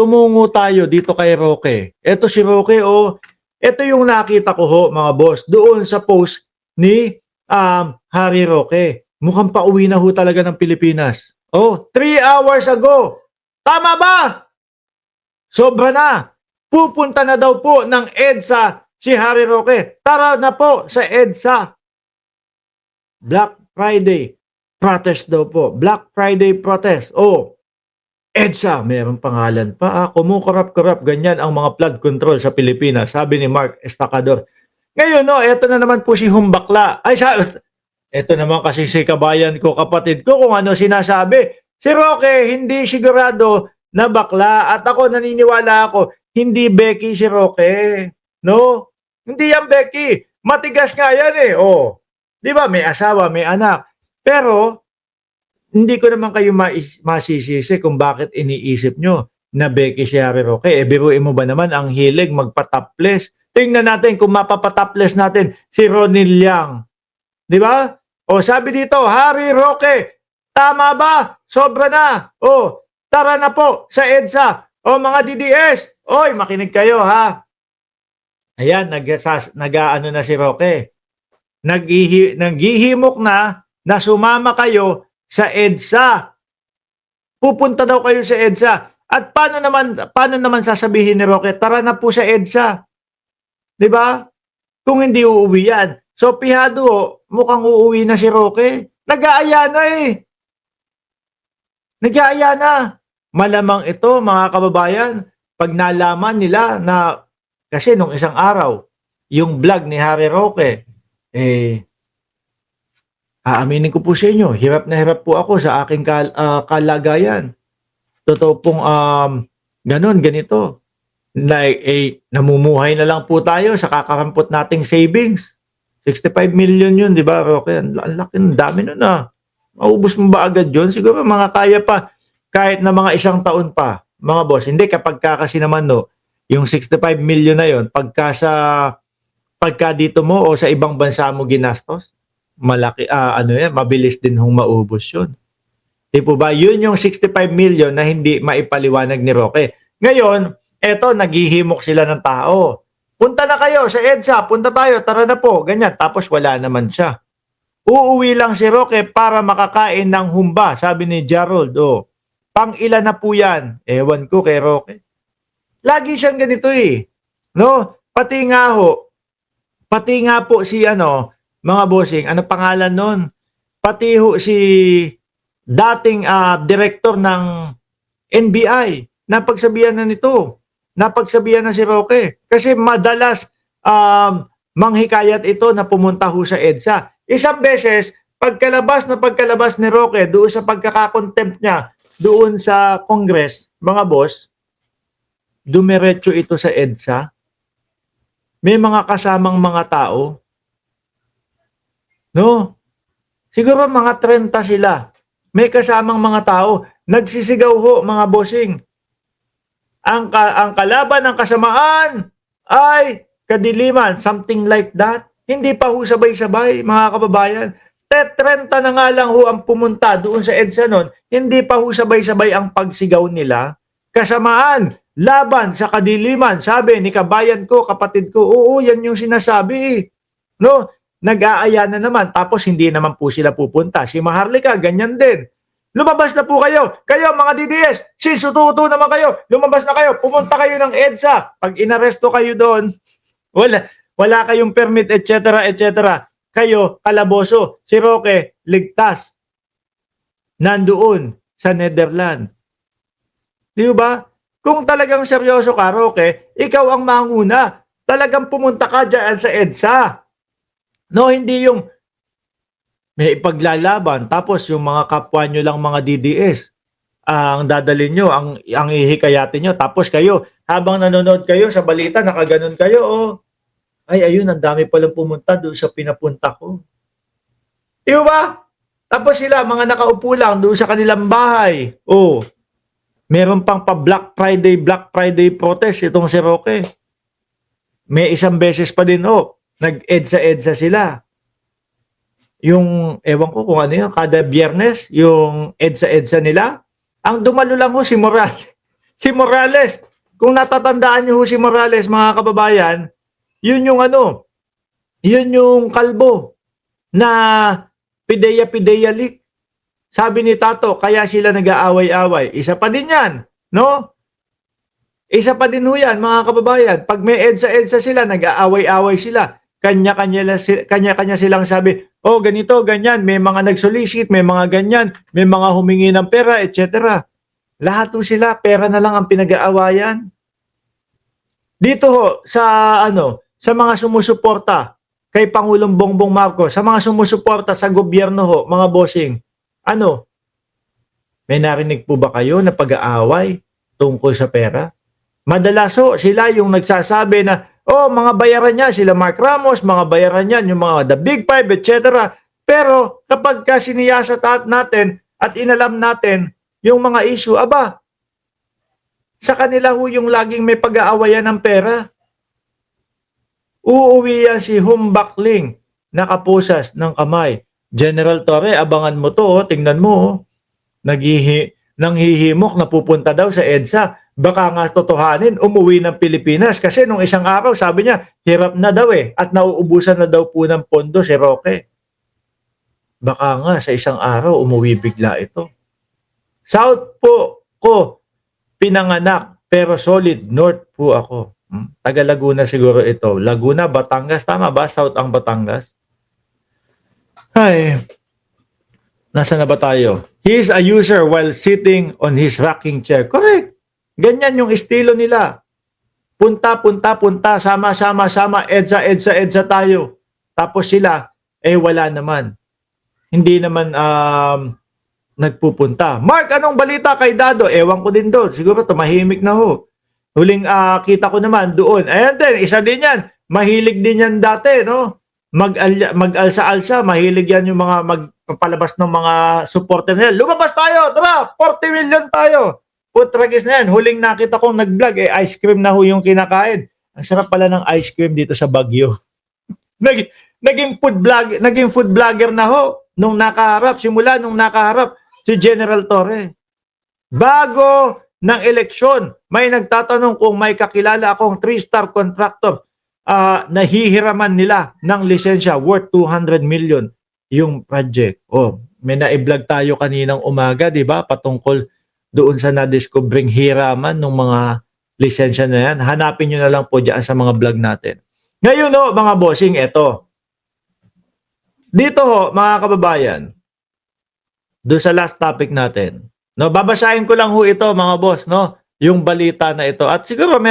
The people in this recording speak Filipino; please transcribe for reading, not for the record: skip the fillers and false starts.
tumungo tayo dito kay Roque. Ito si Roque, ito yung nakita ko ho, mga boss, doon sa post ni Harry Roque. Mukhang pauwi na ho talaga ng Pilipinas. 3 hours ago. Tama ba? Sobra na. Pupunta na daw po ng EDSA si Harry Roque. Tara na po sa EDSA. Black Friday protest daw po. Black Friday protest. EDSA, mayroong pangalan pa. Kumukurap-kurap, ganyan ang mga flood control sa Pilipinas, sabi ni Mark Estacador. Ngayon, eto na naman po si Humbakla. Eto naman kasi si kabayan ko, kapatid ko, kung ano sinasabi. Si Roque, hindi sigurado na bakla. At ako, naniniwala ako, hindi Becky si Roque. No? Hindi yan Becky. Matigas nga yan eh. Di ba? May asawa, may anak. Pero, hindi ko naman kayo masisisi kung bakit iniisip nyo na Becky si Harry Roque. Biruin mo ba naman ang hilig magpa-topless? Tingnan natin kung mapapa-topless natin si Ronnie Liang. Di ba? Sabi dito, Harry Roque, tama ba? Sobra na. Tara na po sa EDSA. Mga DDS. Makinig kayo ha. Ayan, nag-ano na si Roque. Naghihimok na sumama kayo sa EDSA. Pupunta daw kayo sa EDSA. At paano naman sasabihin ni Roque, tara na po sa EDSA. 'Di ba? Kung hindi uuwi yan. So pihado, mukhang uuwi na si Roque. Nag-aaya na eh. Nag-aaya na. Malamang ito, mga kababayan, pag nalaman nila na, kasi nung isang araw, yung vlog ni Harry Roque, aaminin ko po sa inyo, hirap na hirap po ako sa aking kalagayan. Totoo pong ganito. Namumuhay na lang po tayo sa kakarampot nating savings. 65 million yun, di ba, Roque? Ang laki, ang dami nun Maubos mo ba agad yun? Siguro mga kaya pa, kahit na mga isang taon pa, mga boss. Hindi, kapag kasi naman, yung 65 million na yun, pagka dito mo o sa ibang bansa mo ginastos, malaki, mabilis din hong maubos yun. Di po ba? Yun yung 65 million na hindi maipaliwanag ni Roque. Ngayon, eto, naghihimok sila ng tao. Punta na kayo sa EDSA, punta tayo, tara na po, ganyan. Tapos wala naman siya. Uuwi lang si Roque para makakain ng humba, sabi ni Gerald. Pang-ilan na po yan? Ewan ko kay Roque. Lagi siyang ganito eh. No? Pati nga po si mga bossing, ano pangalan nun? Pati ho si dating director ng NBI, napagsabihan na nito. Napagsabihan na si Roque. Kasi madalas manghikayat ito na pumunta ho sa EDSA. Isang beses, pagkalabas ni Roque doon sa pagkakakontempt niya doon sa Congress, mga boss, dumiretso ito sa EDSA. May mga kasamang mga tao. No? Siguro mga 30 sila. May kasamang mga tao. Nagsisigaw ho, mga bossing. Ang kalaban ng kasamaan ay kadiliman. Something like that. Hindi pa ho sabay-sabay, mga kababayan. 30 na nga lang ho ang pumunta doon sa EDSA nun. Hindi pa ho sabay-sabay ang pagsigaw nila. Kasamaan, laban sa kadiliman. Sabi ni kabayan ko, kapatid ko, yan yung sinasabi. No? Nag-aaya na naman. Tapos hindi naman po sila pupunta. Si Maharlika, ganyan din. Lumabas na po kayo. Kayo, mga DDS, sisututo naman kayo. Lumabas na kayo. Pumunta kayo ng EDSA. Pag inaresto kayo doon, wala kayong permit, etc., etc., kayo, kalaboso. Si Roque, ligtas. Nandoon sa Netherlands. Di ba? Kung talagang seryoso ka, Roque, ikaw ang manguna. Talagang pumunta ka dyan sa EDSA. No, hindi yung may ipaglalaban, tapos yung mga kapwa nyo lang mga DDS, ang dadalhin nyo, ang ihikayatin nyo, tapos kayo, habang nanonood kayo sa balita, nakaganon kayo, ay, ayun, ang dami palang pumunta doon sa pinapunta ko. Di ba? Tapos sila, mga nakaupo lang doon sa kanilang bahay. Meron pang Black Friday protest itong si Roque. May isang beses pa din, nag-EDSA sila. Yung, ewan ko kung ano yun, kada biyernes, yung EDSA nila, ang dumalo lang si Morales. Si Morales, kung natatandaan niyo ho si Morales, mga kababayan, yun yung yun yung kalbo na pideya-pideya leak. Sabi ni Tato, kaya sila nag-aaway-away. Isa pa din yan, no? Isa pa din ho yan, mga kababayan. Pag may EDSA sila, nag-aaway-away sila. Kanya-kanya silang sabi, oh, ganito, ganyan. May mga nag-solicit, may mga ganyan, may mga humingi ng pera, etc. Lahat ho sila, pera na lang ang pinag-aawayan. Dito ho, sa mga sumusuporta kay Pangulong Bongbong Marcos, sa mga sumusuporta sa gobyerno ho, mga bossing, may narinig po ba kayo na pag-aaway tungkol sa pera? Madalas ho, sila yung nagsasabi na, oh, mga bayaran niya, sila Mark Ramos, mga bayaran niyan, yung mga The Big Five, etc. Pero kapag siniyasa natin at inalam natin yung mga issue, aba, sa kanila ho yung laging may pag-aawayan ng pera. Uuwi yan si Humbakling, nakapusas ng kamay. General Torre, abangan mo to, tingnan mo, nanghihimok na pupunta daw sa EDSA. Baka nga totohanin, umuwi ng Pilipinas. Kasi nung isang araw, sabi niya, hirap na daw at nauubusan na daw po ng pondo si Roque. Baka nga sa isang araw, umuwi bigla ito. South po ko pinanganak, pero solid North po ako. Taga Laguna siguro ito. Laguna, Batangas. Tama ba? South ang Batangas. Ay, nasa na ba tayo? He is a user while sitting on his rocking chair. Correct. Ganyan yung estilo nila. Punta, sama, EDSA tayo. Tapos sila, wala naman. Hindi naman nagpupunta. Mark, anong balita kay Dado? Ewan ko din doon. Siguro tumahimik na ho. Huling kita ko naman doon. Ayan din, isa din yan. Mahilig din yan dati, no? Mag-alsa-alsa, mahilig yan yung mga magpapalabas ng mga supporter nila. Lumabas tayo, tara, 40 million tayo. Putragis na yan. Huling nakita kong nag-vlog, ice cream na ho yung kinakain. Ang sarap pala ng ice cream dito sa Baguio. naging food vlogger na ho nung nakaharap, simula nung nakaharap si General Torre. Bago ng eleksyon, may nagtatanong kung may kakilala akong 3-star contractor nahihiraman nila ng lisensya worth 200 million yung project. Oh, may na-vlog tayo kaninang umaga, di ba? Patungkol doon sa na-discovering hiraman ng mga lisensya na yan. Hanapin nyo na lang po dyan sa mga vlog natin. Ngayon mga bossing, eto. Dito mga kababayan, doon sa last topic natin, babasahin ko lang ito mga boss, yung balita na ito. At siguro